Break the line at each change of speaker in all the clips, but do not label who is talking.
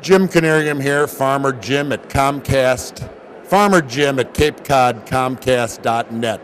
Jim Knieriem here, Farmer Jim at Comcast, Farmer Jim at CapeCodComcast.net.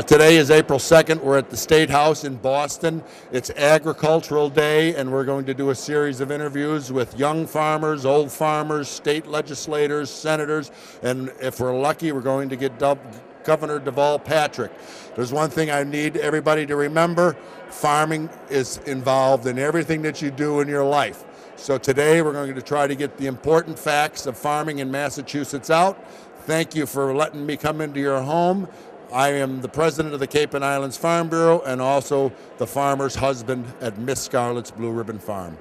Today is April 2nd. We're at the State House in Boston. It's Agricultural Day, and we're going to do a series of interviews with young farmers, old farmers, state legislators, senators, and if we're lucky, we're going to get Governor Deval Patrick. There's one thing I need everybody to remember: farming is involved in everything that you do in your life. So today we're going to try to get the important facts of farming in Massachusetts out. Thank you for letting me come into your home. I am the president of the Cape and Islands Farm Bureau and also the farmer's husband at Miss Scarlett's Blue Ribbon Farm.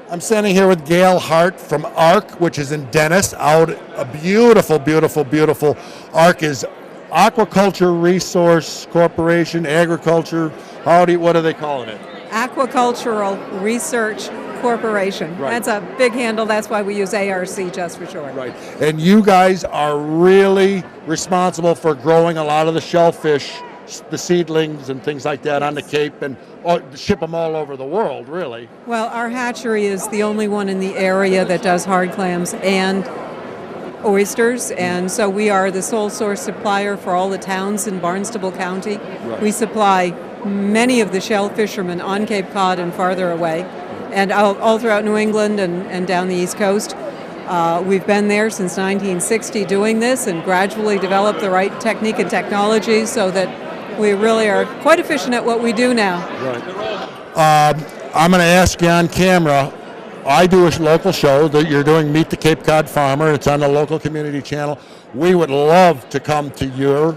I'm standing here with Gail Hart from ARC, which is in Dennis, out a beautiful, beautiful, beautiful. ARC is Aquaculture Resource Corporation, agriculture, what are they calling it?
Aquacultural Research Corporation.
Right.
That's a big handle. That's why we use ARC just for short.
Right. And you guys are really responsible for growing a lot of the shellfish, the seedlings and things like that on the Cape, and ship them all over the world, really.
Well, our hatchery is the only one in the area that does hard clams and oysters, and so we are the sole source supplier for all the towns in Barnstable County.
Right.
We supply many of the shell fishermen on Cape Cod and farther away, and all throughout New England and down the East Coast. We've been there since 1960 doing this and gradually developed the right technique and technology so that we really are quite efficient at what we do now.
Right. I'm going to ask you on camera. I do a local show that you're doing, Meet the Cape Cod Farmer. It's on the local community channel. We would love to come to your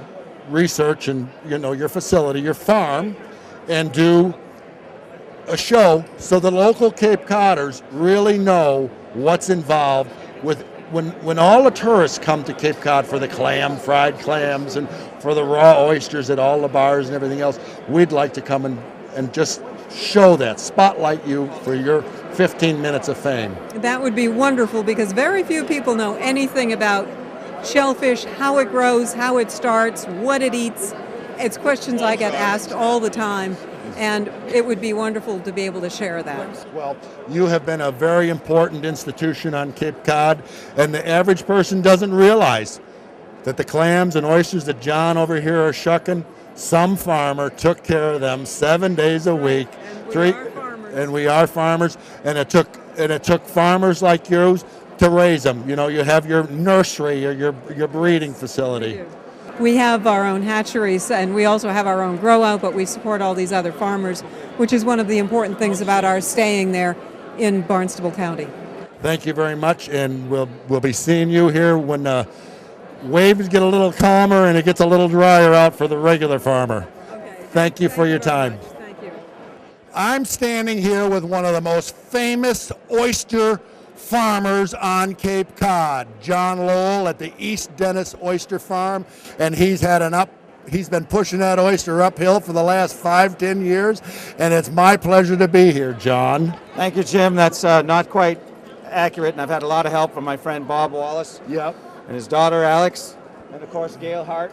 research and your facility, your farm, and do a show so the local Cape Codders really know what's involved with when all the tourists come to Cape Cod for the fried clams, and for the raw oysters at all the bars and everything else. We'd like to come and just show that, spotlight you for your 15 minutes of fame.
That would be wonderful because very few people know anything about shellfish, how it grows, how it starts, what it eats. It's questions I get asked all the time, and it would be wonderful to be able to share that.
Well, you have been a very important institution on Cape Cod, and the average person doesn't realize that the clams and oysters that John over here are shucking, some farmer took care of them 7 days a week. And we are farmers, and it took farmers like you to raise them. You have your nursery or your breeding facility.
We have our own hatcheries, and we also have our own grow out, but we support all these other farmers, which is one of the important things about our staying there in Barnstable County.
Thank you very much, and we'll be seeing you here when waves get a little calmer and it gets a little drier out for the regular farmer.
Okay.
Thank you for your time.
Thank you.
I'm standing here with one of the most famous oyster farmers on Cape Cod, John Lowell at the East Dennis Oyster Farm, and he's been pushing that oyster uphill for the last 5-10 years, and it's my pleasure to be here, John.
Thank you, Jim. That's not quite accurate, and I've had a lot of help from my friend Bob Wallace.
Yep.
And his daughter Alex, and of course Gail Hart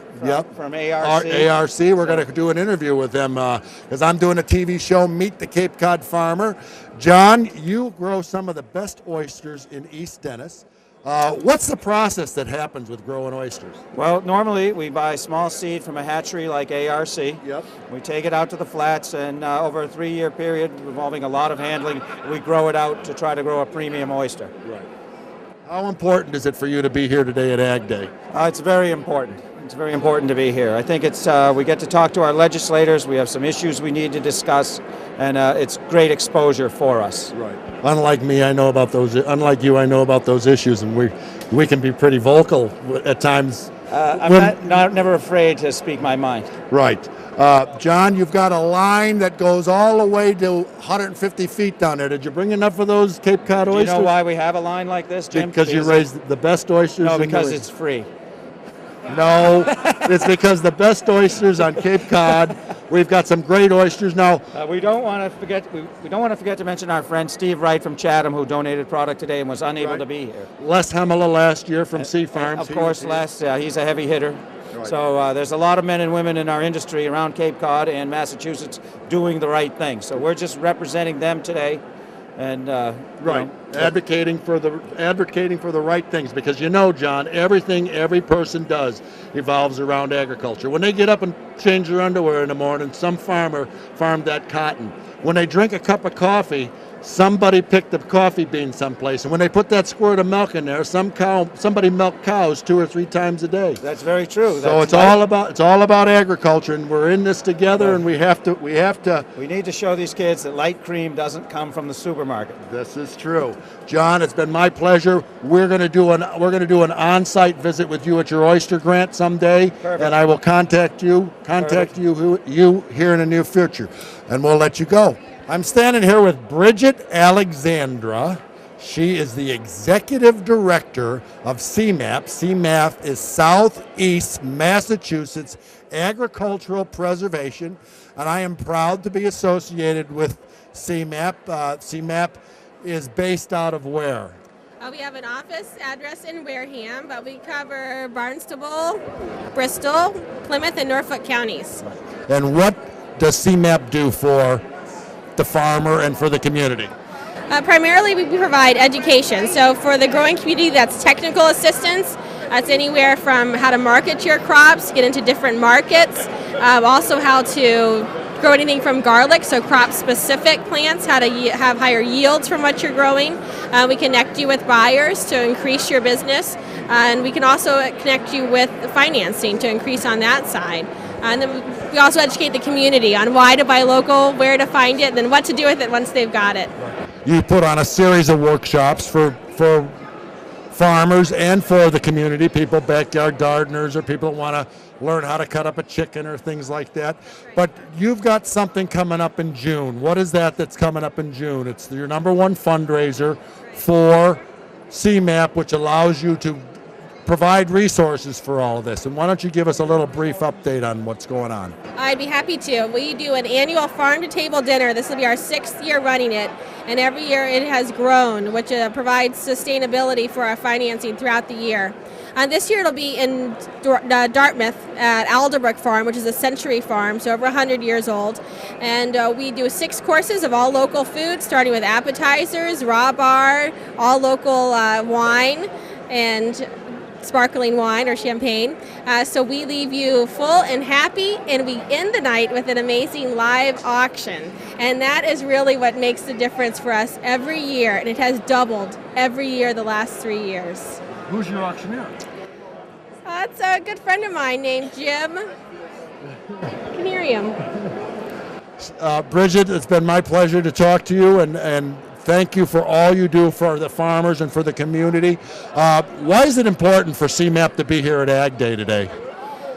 from ARC.
ARC, we're going to do an interview with them because I'm doing a TV show, Meet the Cape Cod Farmer. John, you grow some of the best oysters in East Dennis. What's the process that happens with growing oysters?
Well, normally we buy small seed from a hatchery like ARC.
Yep.
We take it out to the flats, and over a 3-year period involving a lot of handling, we grow it out to try to grow a premium oyster.
Right. How important is it for you to be here today at Ag Day?
It's very important. It's very important to be here. I think it's we get to talk to our legislators. We have some issues we need to discuss, and it's great exposure for us.
Right. Unlike me, I know about those. Unlike you, I know about those issues, and we can be pretty vocal at times.
I'm never afraid to speak my mind.
Right. John, you've got a line that goes all the way to 150 feet down there. Did you bring enough of those Cape Cod oysters?
Do you know why we have a line like this, Jim?
Because you raise the best oysters?
No, because it's free.
No, it's because the best oysters on Cape Cod. We've got some great oysters now.
We don't want to forget. We don't want to forget to mention our friend Steve Wright from Chatham, who donated product today and was unable to be here.
Les Hemela last year from Sea Farms.
Of course, he's a heavy hitter. Right. So there's a lot of men and women in our industry around Cape Cod and Massachusetts doing the right thing. So we're just representing them today, and
right. advocating for the right things, because you know, John, everything every person does evolves around agriculture. When they get up and change their underwear in the morning, some farmer farmed that cotton. When they drink a cup of coffee, somebody picked the coffee bean someplace, and when they put that squirt of milk in there, somebody milked cows 2 or 3 times a day.
That's very true.
So it's all about agriculture, and we're in this together, and we have to.
We need to show these kids that light cream doesn't come from the supermarket.
This is true, John. It's been my pleasure. We're going to do an on-site visit with you at your oyster grant someday,
Perfect.
and I will contact you here in the near future, and we'll let you go. I'm standing here with Bridget Alexandra. She is the executive director of CMAP. CMAP is Southeast Massachusetts Agricultural Preservation, and I am proud to be associated with CMAP. CMAP is based out of where?
We have an office address in Wareham, but we cover Barnstable, Bristol, Plymouth, and Norfolk counties.
And what does CMAP do for the farmer and for the community?
Primarily, we provide education. So for the growing community, that's technical assistance. That's anywhere from how to market your crops, get into different markets, also how to grow anything from garlic, so crop-specific plants, how to have higher yields from what you're growing. We connect you with buyers to increase your business, and we can also connect you with financing to increase on that side. And then we also educate the community on why to buy local, where to find it, and then what to do with it once they've got it.
You put on a series of workshops for farmers and for the community, people, backyard gardeners, or people that want to learn how to cut up a chicken or things like that. But you've got something coming up in June. What is that's coming up in June? It's your #1 fundraiser for CMAP, which allows you to provide resources for all of this. And why don't you give us a little brief update on what's going on?
I'd be happy to. We do an annual farm-to-table dinner. This will be our 6th year running it, and every year it has grown, which provides sustainability for our financing throughout the year. This year it'll be in Dartmouth at Alderbrook Farm, which is a century farm, so over 100 years old. And we do 6 courses of all local food, starting with appetizers, raw bar, all local wine, and sparkling wine or champagne. So we leave you full and happy, and we end the night with an amazing live auction. And that is really what makes the difference for us every year, and it has doubled every year the last 3 years.
Who's your auctioneer?
That's a good friend of mine named Jim Knieriem.
Bridget, it's been my pleasure to talk to you, and thank you for all you do for the farmers and for the community. Why is it important for CMAP to be here at Ag Day today?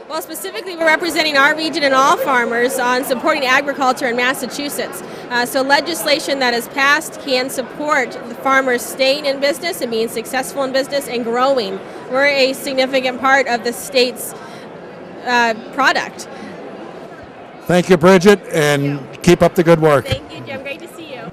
Well, specifically, we're representing our region and all farmers on supporting agriculture in Massachusetts. So legislation that is passed can support the farmers staying in business and being successful in business and growing. We're a significant part of the state's product.
Thank you, Bridget, and keep up the good work.
Thank you, Jim. Great to see you.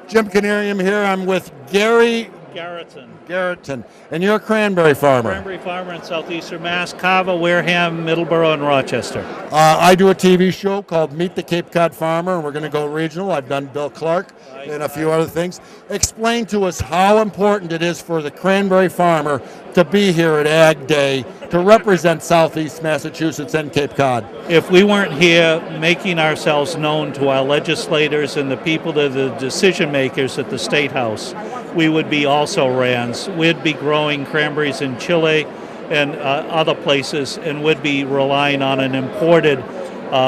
Jim Knieriem here. I'm with Gary Garretton, and you're a cranberry farmer.
Cranberry farmer in southeastern Mass, Carver, Wareham, Middleborough, and Rochester.
I do a TV show called Meet the Cape Cod Farmer, and we're going to go regional. I've done Bill Clark and a few other things. Explain to us how important it is for the cranberry farmer to be here at Ag Day to represent Southeast Massachusetts and Cape Cod.
If we weren't here making ourselves known to our legislators and the people that are the decision makers at the State House, we would be also rans. We'd be growing cranberries in Chile and other places, and would be relying on an imported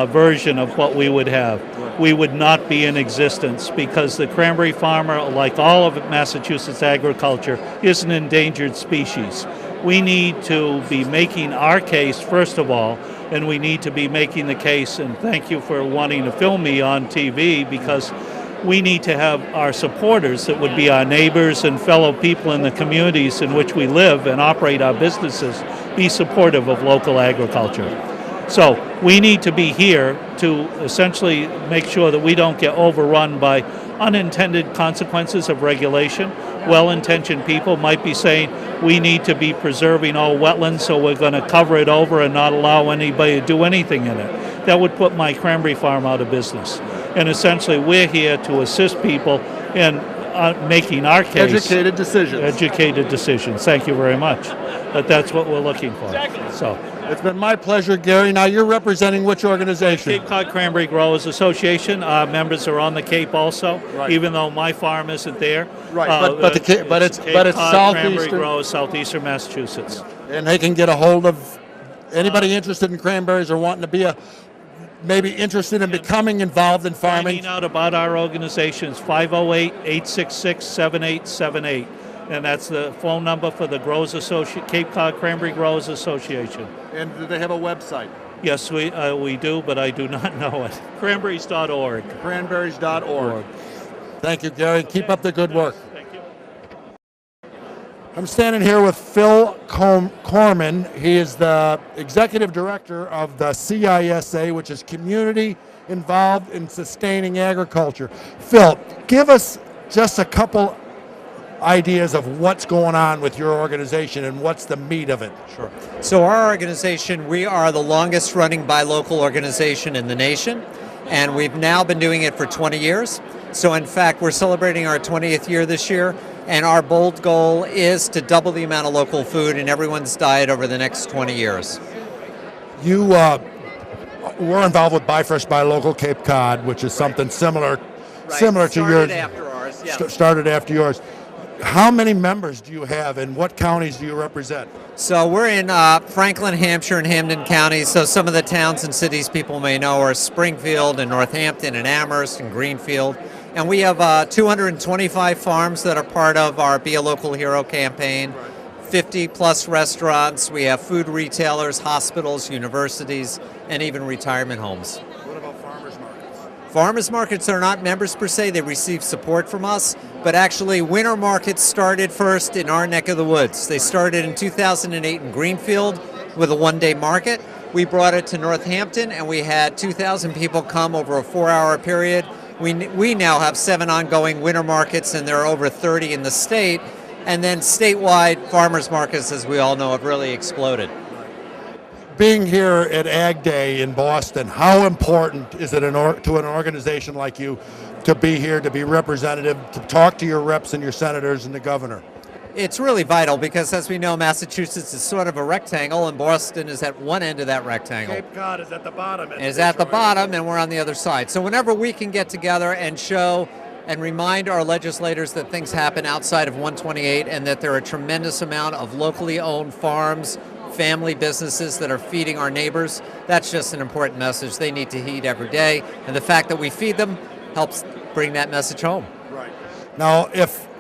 version of what we would have. We would not be in existence, because the cranberry farmer, like all of Massachusetts agriculture, is an endangered species. We need to be making our case, first of all, and we need to be making the case, and thank you for wanting to film me on TV, because we need to have our supporters, that would be our neighbors and fellow people in the communities in which we live and operate our businesses, be supportive of local agriculture. So we need to be here to essentially make sure that we don't get overrun by unintended consequences of regulation. Well-intentioned people might be saying we need to be preserving all wetlands, so we're going to cover it over and not allow anybody to do anything in it. That would put my cranberry farm out of business. And essentially we're here to assist people in making our case.
Educated decisions.
Educated decisions. Thank you very much. But that's what we're looking for.
Exactly.
So.
It's been my pleasure, Gary. Now you're representing which organization?
Cape Cod Cranberry Growers Association. Our members are on the Cape also,
right.
Even though my farm isn't there.
Right, but it's
Cape Cod
southeastern.
Cranberry Growers, southeastern Massachusetts.
And they can get a hold of anybody interested in cranberries or wanting to be maybe interested in becoming involved in farming.
Finding out about our organization is 508-866-7878. And that's the phone number for the Cape Cod Cranberry Growers Association.
And do they have a website?
Yes, we do, but I do not know it. Cranberries.org.
Cranberries.org. Thank you, Gary. Keep up the good work.
Thank you.
I'm standing here with Phil Corman. He is the executive director of the CISA, which is Community Involved in Sustaining Agriculture. Phil, give us just a couple ideas of what's going on with your organization and what's the meat of it.
Sure. So our organization, we are the longest running buy local organization in the nation, and we've now been doing it for 20 years. So in fact, we're celebrating our 20th year this year, and our bold goal is to double the amount of local food in everyone's diet over the next 20 years.
You were involved with Buy Fresh, Buy Local Cape Cod, which is something similar to yours.
Started after ours, yeah.
Started after yours. How many members do you have, and what counties do you represent?
So we're in Franklin, Hampshire, and Hampden counties. So some of the towns and cities people may know are Springfield and Northampton and Amherst and Greenfield. And we have 225 farms that are part of our Be a Local Hero campaign, 50 plus restaurants. We have food retailers, hospitals, universities, and even retirement homes.
What about farmers markets?
Farmers markets are not members per se. They receive support from us. But actually, winter markets started first in our neck of the woods. They started in 2008 in Greenfield with a one-day market. We brought it to Northampton, and we had 2,000 people come over a 4-hour period. We now have 7 ongoing winter markets, and there are over 30 in the state. And then statewide farmers markets, as we all know, have really exploded.
Being here at Ag Day in Boston, how important is it to an organization like you to be here, to be representative, to talk to your reps and your senators and the governor?
It's really vital because, as we know, Massachusetts is sort of a rectangle, and Boston is at one end of that rectangle.
Cape Cod is at the bottom.
Is at the bottom, and we're on the other side. So whenever we can get together and show and remind our legislators that things happen outside of 128 and that there are a tremendous amount of locally owned farms, family businesses that are feeding our neighbors, that's just an important message they need to heed every day. And the fact that we feed them helps bring that message home.
Right. Now,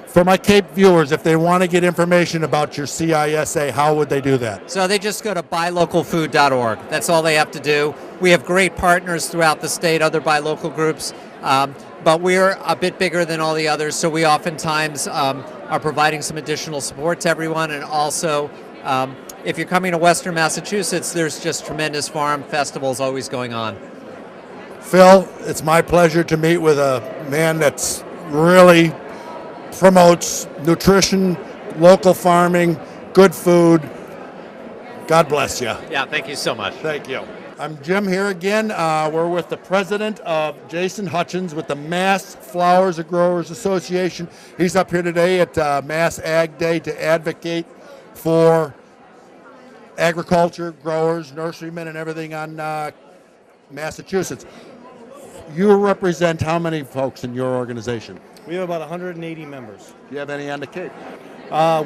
for my Cape viewers, if they want to get information about your CISA, how would they do that?
So they just go to buylocalfood.org. That's all they have to do. We have great partners throughout the state, other buy local groups, but we're a bit bigger than all the others, so we oftentimes are providing some additional support to everyone. And also, if you're coming to Western Massachusetts, there's just tremendous farm festivals always going on.
Phil, it's my pleasure to meet with a man that's really promotes nutrition, local farming, good food. God bless you.
Yeah, thank you so much.
Thank you. I'm Jim here again. We're with the president of Jason Hutchins with the Mass Flowers and Growers Association. He's up here today at Mass Ag Day to advocate for agriculture, growers, nurserymen, and everything on Massachusetts. You represent how many folks in your organization?
We have about 180 members.
Do you have any on the Cape?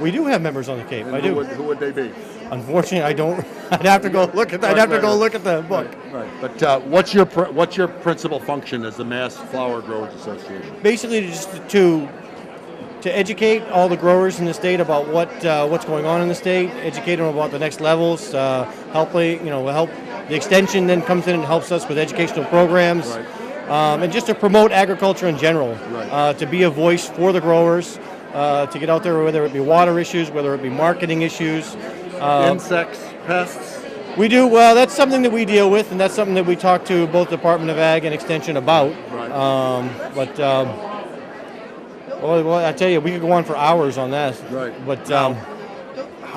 We do have members on the Cape.
And
I do.
Who would they be?
Unfortunately, I don't. I'd have to go look at. I'd have to go look at the book.
Right. But what's your principal function as the Mass Flower Growers Association?
Basically, just to educate all the growers in the state about what's going on in the state, educate them about the next levels, help the extension then comes in and helps us with educational programs,
Right.
And just to promote agriculture in general,
Right.
to be a voice for the growers, to get out there, whether it be water issues, whether it be marketing issues.
Insects, pests?
We do, well, that's something that we deal with, and that's something that we talk to both Department of Ag and Extension about.
Right.
Well, I tell you, we could go on for hours on that.
Right.
But
Now,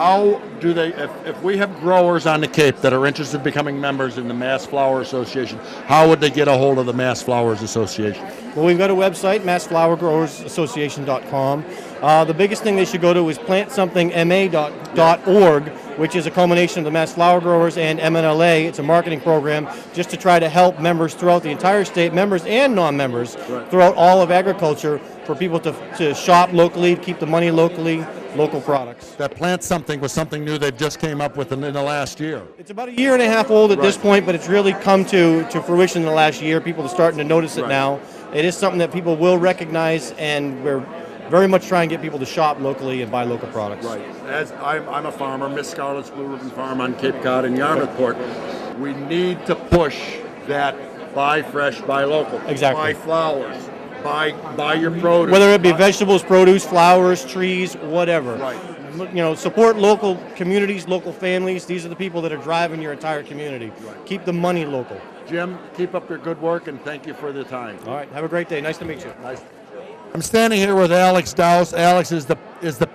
how do they, if we have growers on the Cape that are interested in becoming members in the Mass Flower Association, how would they get a hold of the Mass Flowers Association?
Well, we've got a website, massflowergrowersassociation.com. The biggest thing they should go to is plantsomethingma.org, which is a culmination of the Mass Flower Growers and MNLA. It's a marketing program just to try to help members throughout the entire state, members and non-members, throughout all of agriculture, for people to shop locally, keep the money locally, local products.
That Plant Something was something new they've just came up with in the last year.
It's about a year and a half old at this point, but it's really come to fruition in the last year. People are starting to notice it now. It is something that people will recognize, and we're very much trying to get people to shop locally and buy local products.
Right. As I'm a farmer, Miss Scarlett's Blue Ribbon Farm on Cape Cod and Yarmouthport, we need to push that buy fresh, buy local.
Exactly.
Buy flowers. Buy your produce.
Whether it be vegetables, produce, flowers, trees, whatever.
Right.
Support local communities, local families. These are the people that are driving your entire community.
Right.
Keep the money local.
Jim, keep up your good work, and thank you for the time.
All right. Have a great day. Nice to meet you.
Nice. I'm standing here with Alex Dowse. Alex is the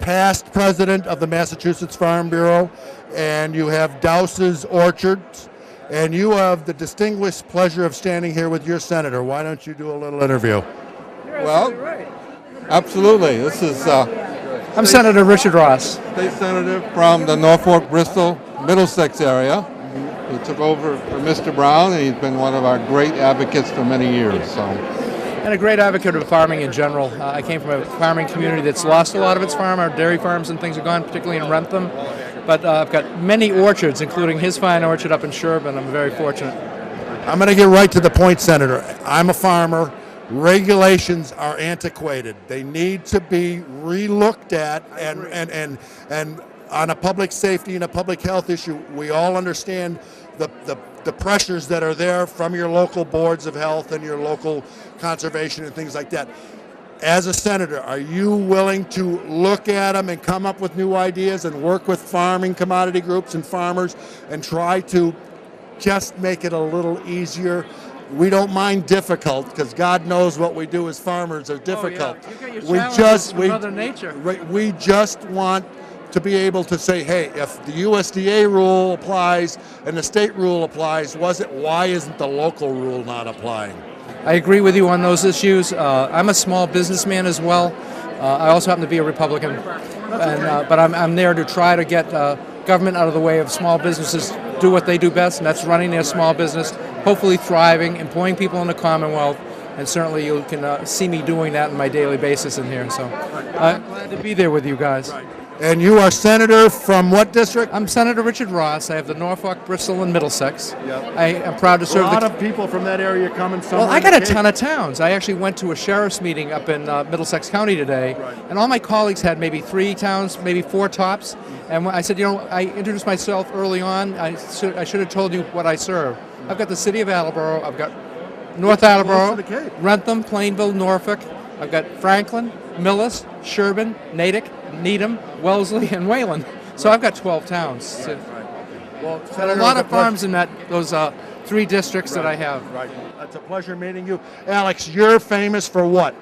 past president of the Massachusetts Farm Bureau, and you have Dowse's Orchards, and you have the distinguished pleasure of standing here with your senator. Why don't you do a little interview?
Well, absolutely. This is
I'm Senator Richard Ross.
State Senator from the Norfolk, Bristol, Middlesex area. He took over for Mr. Brown, and he's been one of our great advocates for many years. So,
And a great advocate of farming in general. I came from a farming community that's lost a lot of its farm. Our dairy farms and things are gone, particularly in Wrentham. But I've got many orchards, including his fine orchard up in Sherburne. I'm very fortunate.
I'm going to get right to the point, Senator. I'm a farmer. Regulations are antiquated. They need to be re-looked at, and on a public safety and a public health issue, we all understand the pressures that are there from your local boards of health and your local conservation and things like that. As a senator, are you willing to look at them and come up with new ideas and work with farming commodity groups and farmers and try to just make it a little easier? We don't mind difficult, because God knows what we do as farmers are difficult.
Oh, yeah. You get your from Mother Nature.
We just want to be able to say, hey, if the USDA rule applies and the state rule applies, why isn't the local rule not applying?
I agree with you on those issues. I'm a small businessman as well. I also happen to be a Republican, but I'm there to try to get government out of the way of small businesses do what they do best, and that's running their small business, hopefully thriving, employing people in the Commonwealth, and certainly you can see me doing that on my daily basis in here. So I'm glad to be there with you guys.
And you are senator from what district?
I'm Senator Richard Ross. I have the Norfolk, Bristol, and Middlesex.
Yep.
I am proud to serve
a lot of people from that area coming somewhere.
Well, I got a ton of towns. I actually went to a sheriff's meeting up in Middlesex County today, and all my colleagues had maybe 3 towns, maybe 4 tops. And I said, I introduced myself early on. I should have told you what I serve. I've got the city of Attleboro. I've got North Attleboro, Wrentham, Plainville, Norfolk. I've got Franklin, Millis, Sherburne, Natick, Needham, Wellesley, and Wayland. So I've got 12 towns.
Well,
a lot of farms in those 3 districts that I have.
Right. It's a pleasure meeting you. Alex, you're famous for what?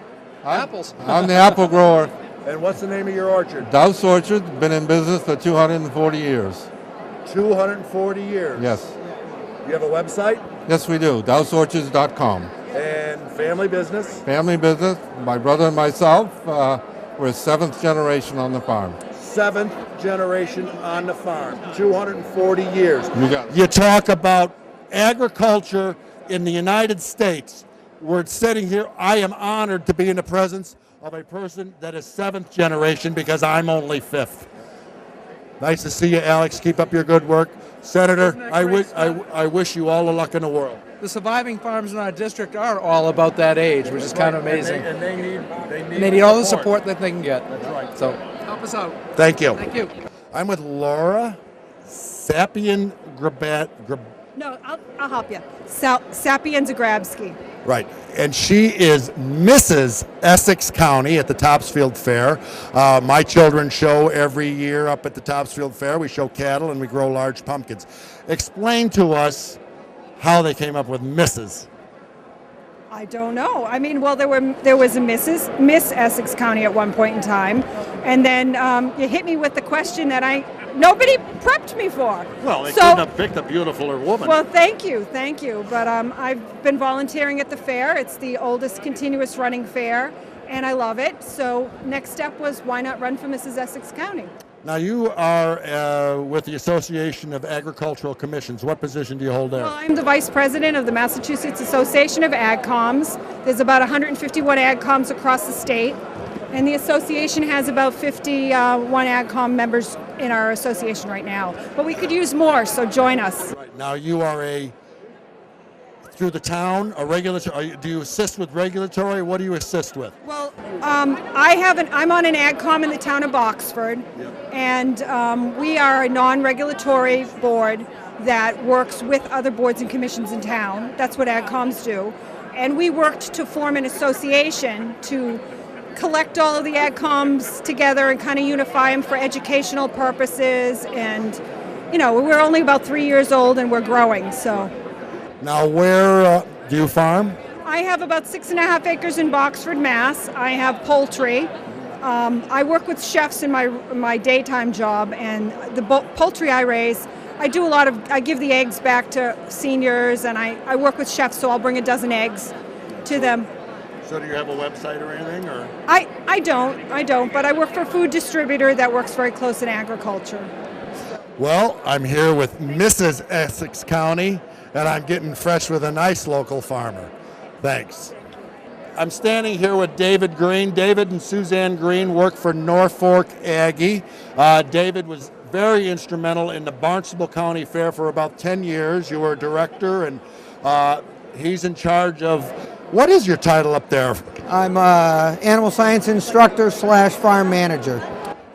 Apples.
I'm the apple grower.
And what's the name of your orchard?
Dowse Orchard, been in business for 240 years.
240 years?
Yes.
You have a website?
Yes, we do. DowseOrchards.com.
And family business?
Family business. My brother and myself, we're 7th generation on the farm.
7th generation on the farm. 240 years.
You got it.
You talk about agriculture in the United States. We're sitting here. I am honored to be in the presence of a person that is 7th generation, because I'm only 5th. Nice to see you, Alex. Keep up your good work. Senator, I wish you all the luck in the world.
The surviving farms in our district are all about that age, which is kind of amazing.
And they
need all the support that they can get.
That's right.
So help us out.
Thank you.
Thank you.
I'm with Laura Sapien Grabat.
No, I'll help you. Sapien Zagrabski.
Right, and she is Mrs. Essex County at the Topsfield Fair. My children show every year up at the Topsfield Fair. We show cattle and we grow large pumpkins. Explain to us how they came up with Mrs.
I don't know. I mean, well, there was a Miss Essex County at one point in time, and then you hit me with the question that nobody prepped me for.
Well, they
So-
couldn't have picked a beautifuler woman.
Well, thank you. But I've been volunteering at the fair. It's the oldest continuous running fair, and I love it. So next step was, why not run for Mrs. Essex County?
Now, you are with the Association of Agricultural Commissions. What position do you hold there?
Well, I'm the vice president of the Massachusetts Association of AgComs. There's about 151 AgComs across the state, and the association has about 51 AgCom members in our association right now. But we could use more, so join us.
Right. Now, you are through the town, a regulatory. Do you assist with regulatory? What do you assist with?
Well, I'm on an AgCom in the town of Boxford, and we are a non-regulatory board that works with other boards and commissions in town. That's what AgComs do. And we worked to form an association to collect all of the AgComs together and kind of unify them for educational purposes. And, we're only about 3 years old and we're growing, so.
Now, where do you farm?
I have about 6.5 acres in Boxford, Mass. I have poultry. I work with chefs in my daytime job, and the poultry I raise, I give the eggs back to seniors, and I work with chefs, so I'll bring a dozen eggs to them.
So do you have a website or anything? Or
I don't, but I work for a food distributor that works very close in agriculture.
Well, I'm here with Mrs. Essex County, and I'm getting fresh with a nice local farmer. Thanks. I'm standing here with David Green. David and Suzanne Green work for Norfolk Aggie. David was very instrumental in the Barnstable County Fair for about 10 years. You were a director, and he's in charge of, what is your title up there?
I'm an animal science instructor / farm manager.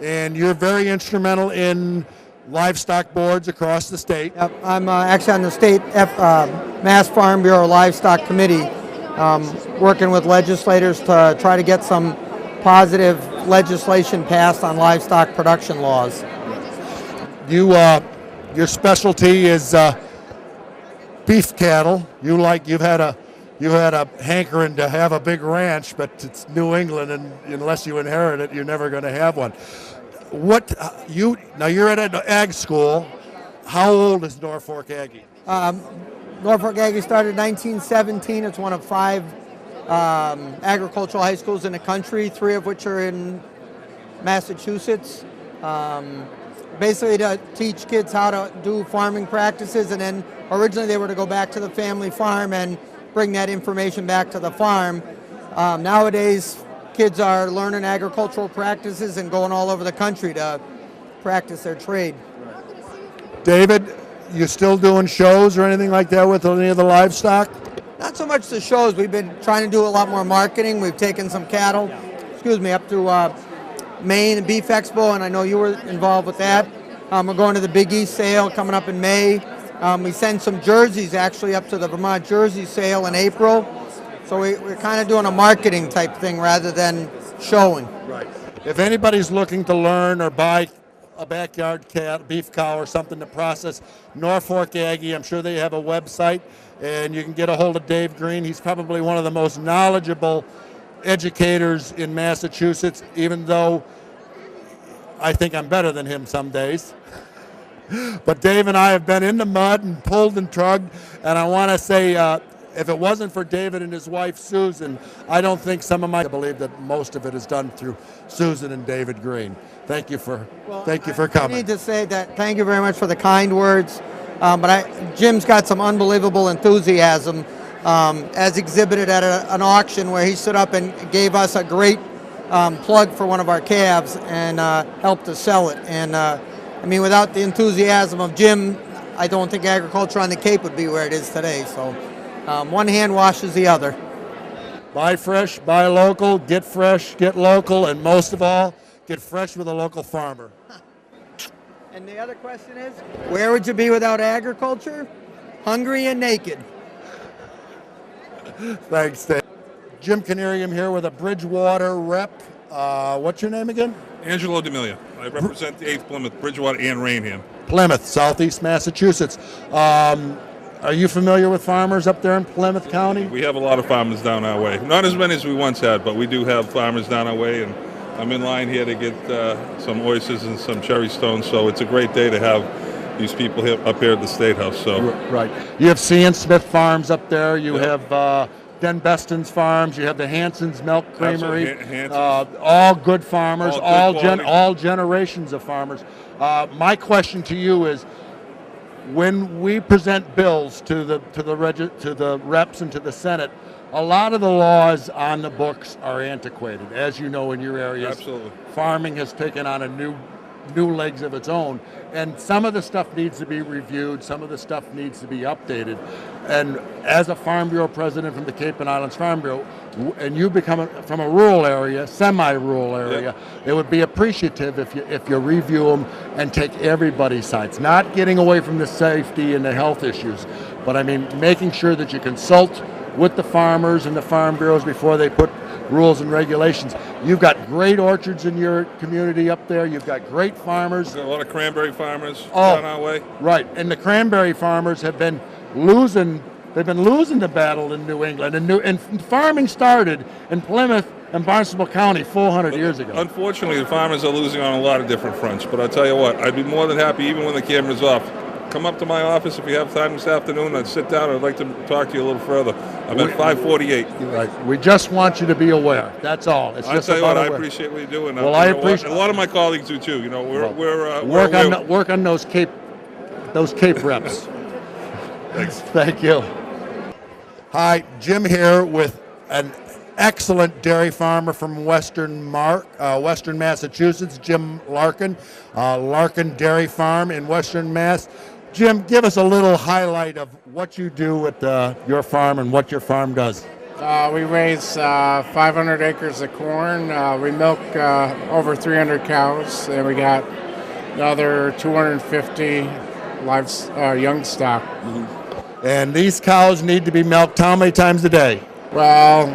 And you're very instrumental in livestock boards across the state.
Yep, I'm actually on the state Mass Farm Bureau Livestock Committee, working with legislators to try to get some positive legislation passed on livestock production laws.
Your specialty is beef cattle. You've had a hankering to have a big ranch, but it's New England, and unless you inherit it, you're never going to have one. Now you're at an ag school. How old is Norfolk Aggie?
Norfolk Aggie started in 1917. It's one of 5 agricultural high schools in the country, 3 of which are in Massachusetts. Basically to teach kids how to do farming practices, and then originally they were to go back to the family farm and bring that information back to the farm. Nowadays, kids are learning agricultural practices and going all over the country to practice their trade.
David, you still doing shows or anything like that with any of the livestock?
Not so much the shows. We've been trying to do a lot more marketing. We've taken some cattle, up to Maine and Beef Expo, and I know you were involved with that. We're going to the Big East sale coming up in May. We send some jerseys actually up to the Vermont Jersey sale in April. So we're kind of doing a marketing type thing rather than showing.
Right. If anybody's looking to learn or buy a backyard beef cow or something to process, Norfolk Aggie, I'm sure they have a website, and you can get a hold of Dave Green. He's probably one of the most knowledgeable educators in Massachusetts, even though I think I'm better than him some days. But Dave and I have been in the mud and pulled and tugged, and I want to say, if it wasn't for David and his wife Susan, I don't think I believe that most of it is done through Susan and David Green. Thank you for coming.
I need to say that thank you very much for the kind words. Jim's got some unbelievable enthusiasm, as exhibited at an auction where he stood up and gave us a great plug for one of our calves and helped us sell it. And without the enthusiasm of Jim, I don't think agriculture on the Cape would be where it is today. So one hand washes the other.
Buy fresh, buy local, get fresh, get local, and most of all, get fresh with a local farmer.
And the other question is, where would you be without agriculture? Hungry and naked.
Thanks, Dave. Jim Knieriem here with a Bridgewater rep. What's your name again?
Angelo D'Amelia. I represent the 8th Plymouth, Bridgewater, and Rainham.
Plymouth, Southeast Massachusetts. Are you familiar with farmers up there in Plymouth County?
We have a lot of farmers down our way. Not as many as we once had, but we do have farmers down our way, and I'm in line here to get some oysters and some cherry stones, so it's a great day to have these people up here at the State House. So
Right. You have C. and Smith Farms up there. You have Den Beston's Farms. You have the Hanson's Milk Creamery. All good farmers, all generations of farmers. My question to you is, when we present bills to the reps and to the Senate, a lot of the laws on the books are antiquated, as you know in your areas.
Absolutely.
Farming has taken on a new legs of its own, and some of the stuff needs to be reviewed, some of the stuff needs to be updated. And as a Farm Bureau president from the Cape and Islands Farm Bureau, and you become from a rural area, semi-rural area, it would be appreciative if you review them and take everybody's sides, not getting away from the safety and the health issues, but I mean making sure that you consult with the farmers and the farm bureaus before they put rules and regulations. You've got great orchards in your community up there. You've got great farmers.
We've got a lot of cranberry farmers down our way.
Right, and the cranberry farmers have been losing. They've been losing the battle in New England, and farming started in Plymouth and Barnstable County 400 years ago.
Unfortunately, the farmers are losing on a lot of different fronts. But I'll tell you what, I'd be more than happy, even when the camera's off. Come up to my office if you have time this afternoon. I'd sit down. I'd like to talk to you a little further. I'm at 548.
Right. We just want you to be aware. That's all. It's just
I tell you what, I
aware.
appreciate what you're doing.
Well, I appreciate.
A lot of my colleagues do too. You know,
work on those Cape reps.
Thanks.
Thank you. Hi, Jim here with an excellent dairy farmer from Western Massachusetts, Jim Larkin, Larkin Dairy Farm in Western Mass. Jim, give us a little highlight of what you do at your farm and what your farm does.
We raise 500 acres of corn. We milk over 300 cows, and we got another 250 young stock.
Mm-hmm. And these cows need to be milked how many times a day?
Well,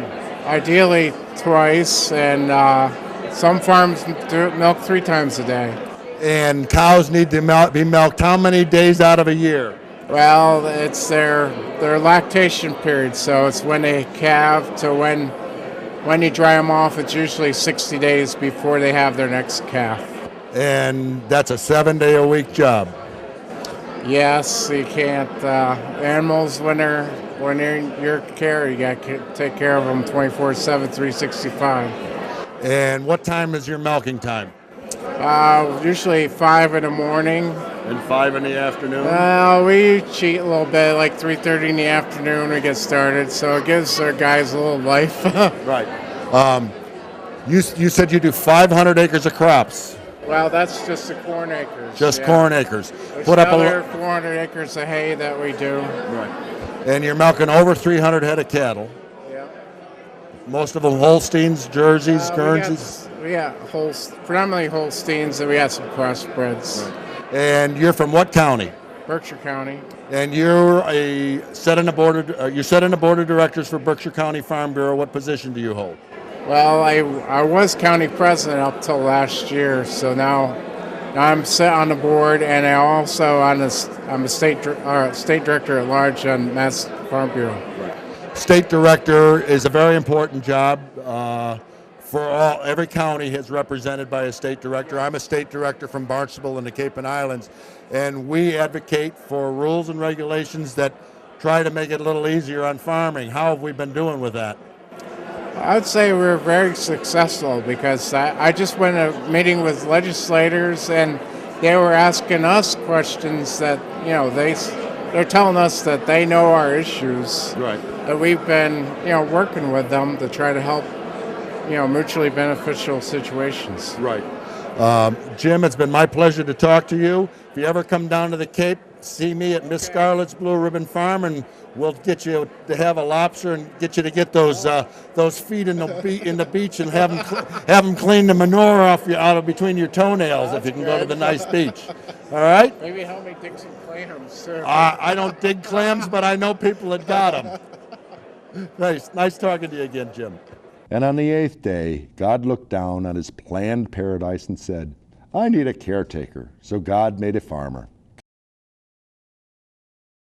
ideally twice, and some farms milk 3 times a day.
And cows need to be milked how many days out of a year?
Well, it's their lactation period, so it's when they calve to when you dry them off. It's usually 60 days before they have their next calf.
And that's a 7-day-a-week job.
Yes, you can't. Animals, when they're in your care, you got to take care of them 24/7, 365.
And what time is your milking time?
Usually 5 in the morning.
And 5 in the afternoon?
We cheat a little bit, like 3:30 in the afternoon we get started, so it gives our guys a little life.
Right. You said you do 500 acres of crops.
Well, that's just the corn acres.
Just corn acres.
There's another 400 acres of hay that we do.
Right. And you're milking over 300 head of cattle.
Yeah.
Most of them Holsteins, Jerseys, Guernseys.
We got predominantly Holsteins, and we got some crossbreds.
Right. And you're from what county?
Berkshire County.
And you're set in the board of directors for Berkshire County Farm Bureau. What position do you hold?
Well, I was county president up till last year, so now I'm set on the board, and I'm a state director at large on Mass Farm Bureau.
Right. State director is a very important job. Every county is represented by a state director. I'm a state director from Barnstable and the Cape and Islands, and we advocate for rules and regulations that try to make it a little easier on farming. How have we been doing with that?
I'd say we're very successful because I just went to a meeting with legislators, and they were asking us questions that, they're telling us that they know our issues.
Right.
That we've been, working with them to try to help, mutually beneficial situations.
Right. Jim, it's been my pleasure to talk to you. If you ever come down to the Cape, see me at Miss Scarlett's Blue Ribbon Farm, and we'll get you to have a lobster and get you to get those feet in the beach and have them clean the manure off out of between your toenails if you can go to the nice beach. All right?
Maybe help me dig some clams, sir.
I don't dig clams, but I know people that got them. Nice talking to you again, Jim.
And on the 8th day, God looked down on his planned paradise and said, I need a caretaker. So God made a farmer.